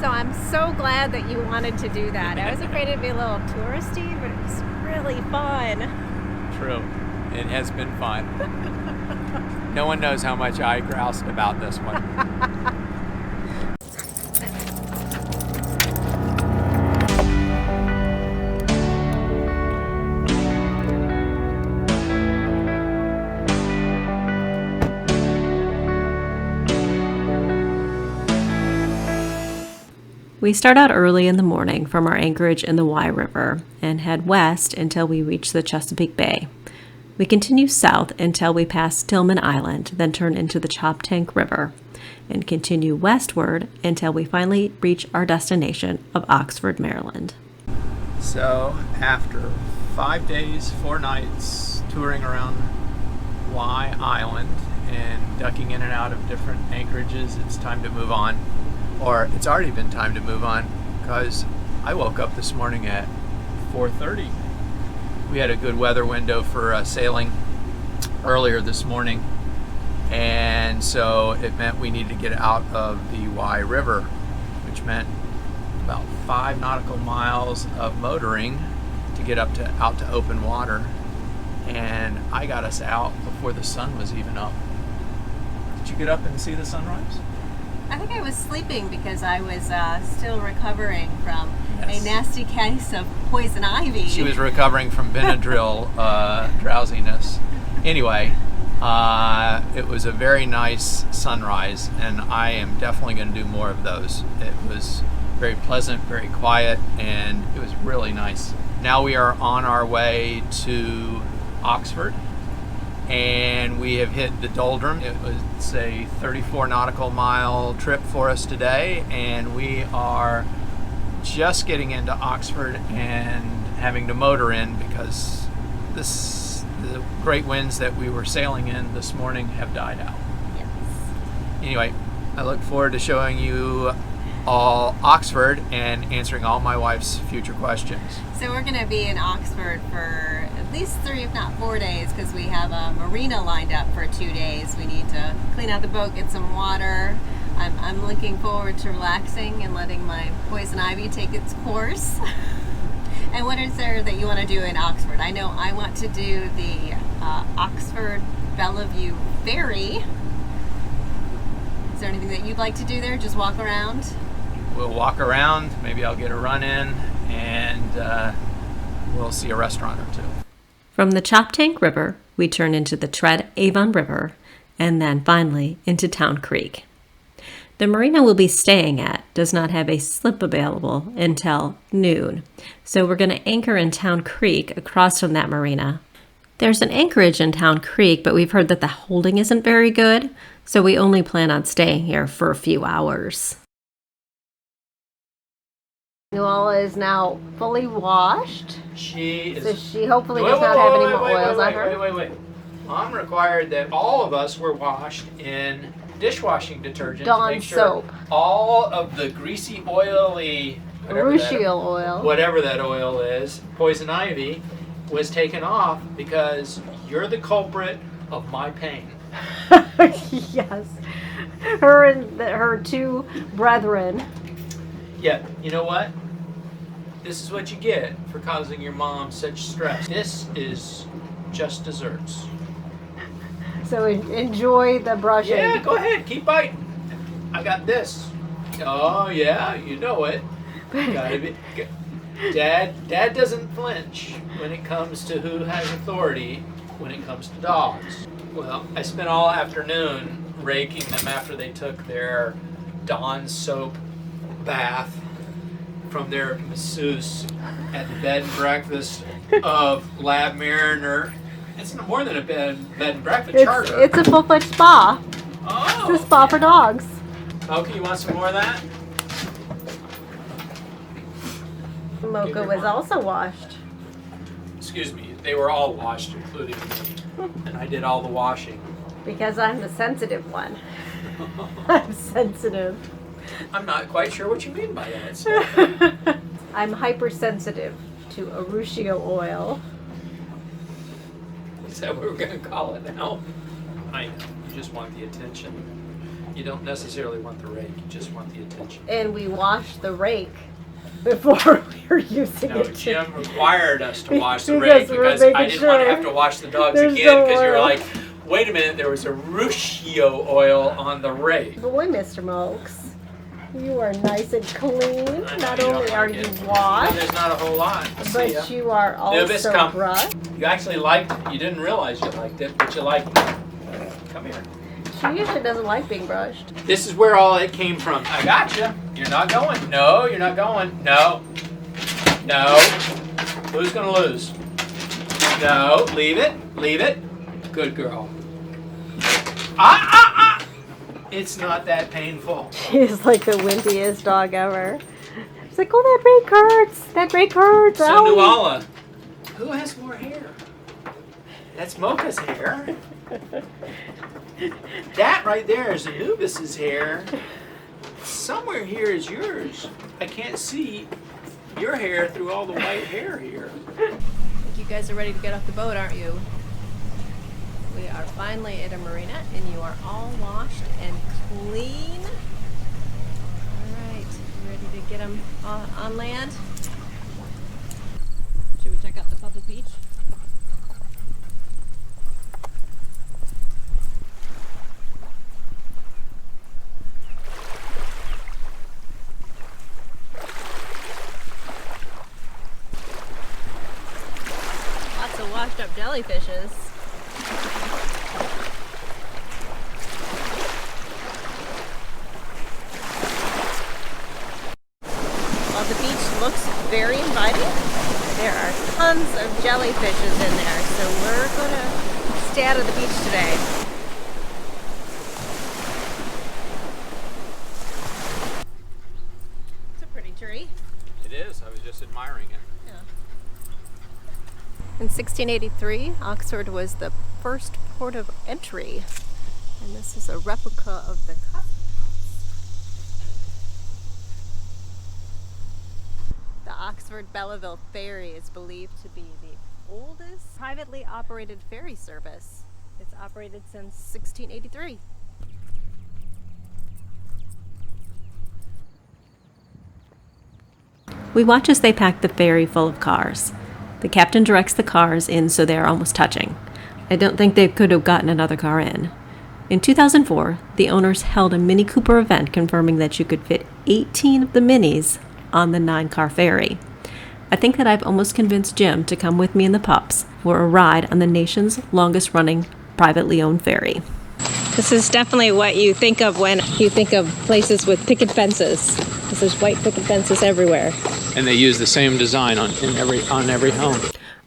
So I'm so glad that you wanted to do that. I was afraid it'd be a little touristy, but it was really fun. True. It has been fun. No one knows how much I groused about this one. We start out early in the morning from our anchorage in the Wye River and head west until we reach the Chesapeake Bay. We continue south until we pass Tillman Island, then turn into the Choptank River, and continue westward until we finally reach our destination of Oxford, Maryland. So, after 5 days, 4 nights touring around Wye Island and ducking in and out of different anchorages, it's time to move on. Or it's already been time to move on because I woke up this morning at 4:30. We had a good weather window for sailing earlier this morning, and so it meant we needed to get out of the Wye River, which meant about 5 nautical miles of motoring to get out to open water. And I got us out before the sun was even up. Did you get up and see the sunrise? I think I was sleeping because I was still recovering from Yes. a nasty case of poison ivy. She was recovering from Benadryl drowsiness. Anyway, it was a very nice sunrise, and I am definitely going to do more of those. It was very pleasant, very quiet, and it was really nice. Now we are on our way to Oxford, and we have hit the doldrum. It was a 34 nautical mile trip for us today, and we are just getting into Oxford and having to motor in because the great winds that we were sailing in this morning have died out. Yes. Anyway, I look forward to showing you all Oxford and answering all my wife's future questions. So we're going to be in Oxford for at least 3, if not 4 days, because we have a marina lined up for 2 days. We need to clean out the boat, get some water. I'm looking forward to relaxing and letting my poison ivy take its course. And what is there that you want to do in Oxford? I know I want to do the Oxford Bellevue ferry. Is there anything that you'd like to do there? Just walk around? We'll walk around, maybe I'll get a run in, and we'll see a restaurant or two. From the Choptank River, we turn into the Tread Avon River and then finally into Town Creek. The marina we'll be staying at does not have a slip available until noon, so we're going to anchor in Town Creek across from that marina. There's an anchorage in Town Creek, but we've heard that the holding isn't very good, so we only plan on staying here for a few hours. Nuala is now fully washed, She is. so she hopefully does not have any more oils on her. Wait. Mom required that all of us were washed in dishwashing detergent Dawn to make sure soap. all of the greasy, oily, Urushiol oil. whatever that oil is, poison ivy, was taken off because you're the culprit of my pain. Yes. Her and her 2 brethren. Yeah, you know what? This is what you get for causing your mom such stress. This is just desserts. So enjoy the brushing. Yeah, go ahead, keep biting. I got this. Oh yeah, you know it. Gotta be. Dad doesn't flinch when it comes to who has authority when it comes to dogs. Well, I spent all afternoon raking them after they took their Dawn soap bath from their masseuse at the bed and breakfast of Labmariner. It's more than a bed and breakfast charter. It's a full-fledged spa. Oh, It's a spa for dogs. Okay, you want some more of that? Mocha was also washed. Excuse me, they were all washed, including me. And I did all the washing. Because I'm the sensitive one. I'm sensitive. I'm not quite sure what you mean by that. So. I'm hypersensitive to urushiol oil. Is that what we're going to call it now? I know, you just want the attention. You don't necessarily want the rake, you just want the attention. And we washed the rake before we were using No, it. Jim required us to wash the Because rake we're because I making didn't want to sure have to wash the dogs there's again no because you were oil. like, wait a minute, there was a Ruscio oil on the rake. Boy, Mr. Mokes, you are nice and clean. I know Not you don't only are like you it. No, washed, there's not a whole lot. See ya. but you are Anubis, also come. brushed. You actually liked it. You didn't realize you liked it, but you liked it. Come here. She usually doesn't like being brushed. This is where all it came from. I gotcha. You're not going. No, you're not going. No. No. Who's gonna lose? No. Leave it. Leave it. Good girl. It's not that painful. She's like the windiest dog ever. She's like, oh, that rake hurts. That rake hurts. So Owie." Nuala, who has more hair? That's Mocha's hair. That right there is Anubis's hair. Somewhere here is yours. I can't see your hair through all the white hair here. I think you guys are ready to get off the boat, aren't you? We are finally at a marina, and you are all washed and clean. All right, you ready to get them on land? Should we check out the public beach? Lots of washed up jellyfishes. While the beach looks very inviting, there are tons of jellyfishes in there, so we're going to stay out of the beach today. It's a pretty tree. It is. I was just admiring it. In 1683, Oxford was the first port of entry, and this is a replica of the customs house. The Oxford Bellevue ferry is believed to be the oldest privately operated ferry service. It's operated since 1683. We watch as they pack the ferry full of cars. The captain directs the cars in so they are almost touching. I don't think they could have gotten another car in. In 2004, the owners held a Mini Cooper event confirming that you could fit 18 of the Minis on the 9-car ferry. I think that I've almost convinced Jim to come with me and the pups for a ride on the nation's longest running privately owned ferry. This is definitely what you think of when you think of places with picket fences. There's white picket fences everywhere. And they use the same design on every home.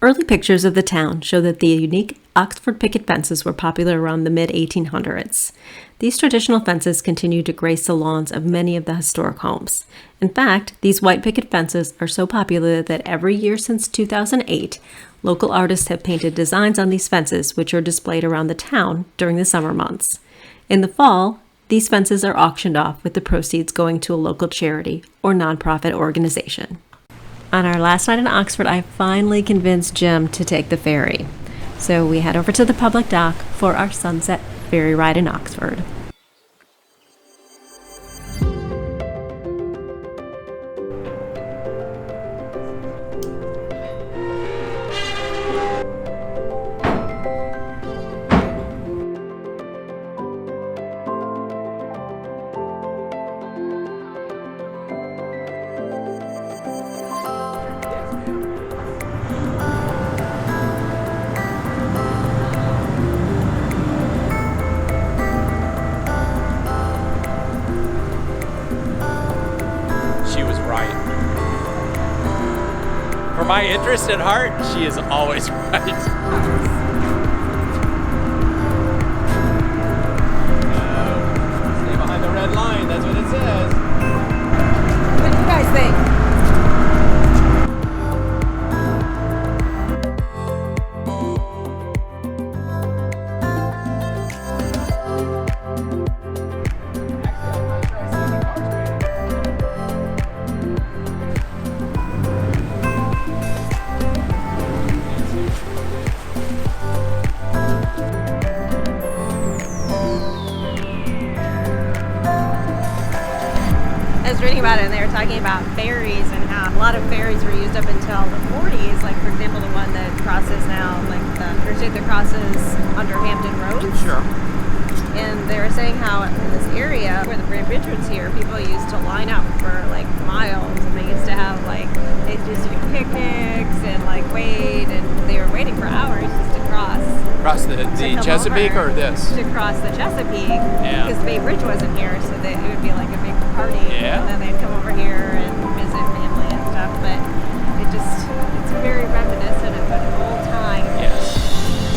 Early pictures of the town show that the unique Oxford picket fences were popular around the mid-1800s. These traditional fences continue to grace the lawns of many of the historic homes. In fact, these white picket fences are so popular that every year since 2008, local artists have painted designs on these fences which are displayed around the town during the summer months. In the fall, these fences are auctioned off with the proceeds going to a local charity or nonprofit organization. On our last night in Oxford, I finally convinced Jim to take the ferry. So we head over to the public dock for our sunset ferry ride in Oxford. She was right. For my interest at heart, she is always right. Stay behind the red line, that's what it says. What do you guys think? about it, and they were talking about ferries and how a lot of ferries were used up until the 40s. Like, for example, the one that crosses now, like the interstate that crosses under Hampton Roads. Sure. And they were saying how in this area where the Grand Bridge was here, people used to line up for like miles, and they used to have like, they used to do picnics and like wait, and they were waiting for hours just to cross. Across the come Chesapeake over or this? To cross the Chesapeake, Yeah. because the Bay Bridge wasn't here, so it would be like a big party, Yeah. and then they'd come over here and visit family and stuff. But it's very reminiscent of an old time. Yes.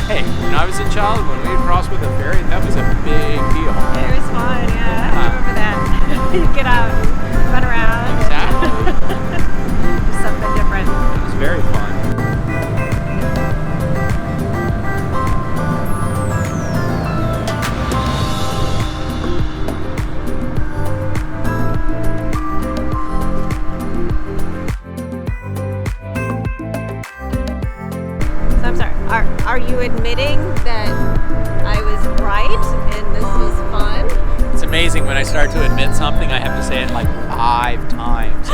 Hey, when I was a child, when we would cross with a ferry, that was a big deal. It was fun, yeah. I remember that. You get out, and run around. Exactly. Just something different. It was very fun. So I'm sorry. Are you admitting that I was right and this was fun? It's amazing when I start to admit something, I have to say it like 5 times.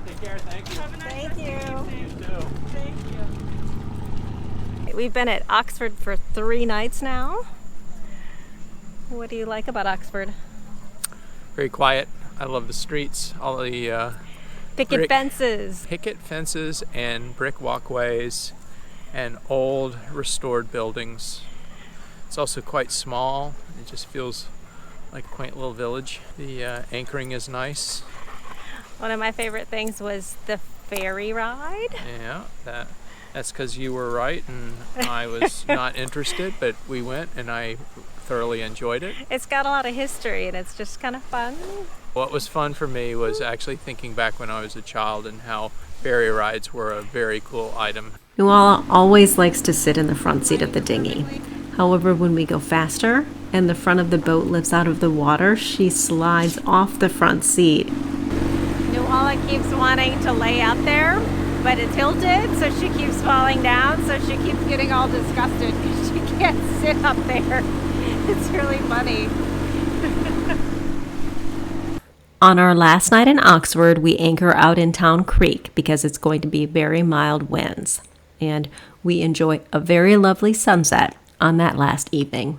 Take care, thank you. Thank you. You too. We've been at Oxford for 3 nights now. What do you like about Oxford? Very quiet. I love the streets, all the Picket brick fences. picket fences and brick walkways and old restored buildings. It's also quite small. It just feels like a quaint little village. The anchoring is nice. One of my favorite things was the ferry ride. Yeah, that's because you were right and I was not interested, but we went and I thoroughly enjoyed it. It's got a lot of history and it's just kind of fun. What was fun for me was actually thinking back when I was a child and how ferry rides were a very cool item. Nuala always likes to sit in the front seat of the dinghy. However, when we go faster and the front of the boat lifts out of the water, she slides off the front seat. Nuala keeps wanting to lay out there, but it's tilted, so she keeps falling down, so she keeps getting all disgusted because she can't sit up there. It's really funny. On our last night in Oxford, we anchor out in Town Creek because it's going to be very mild winds. And we enjoy a very lovely sunset on that last evening.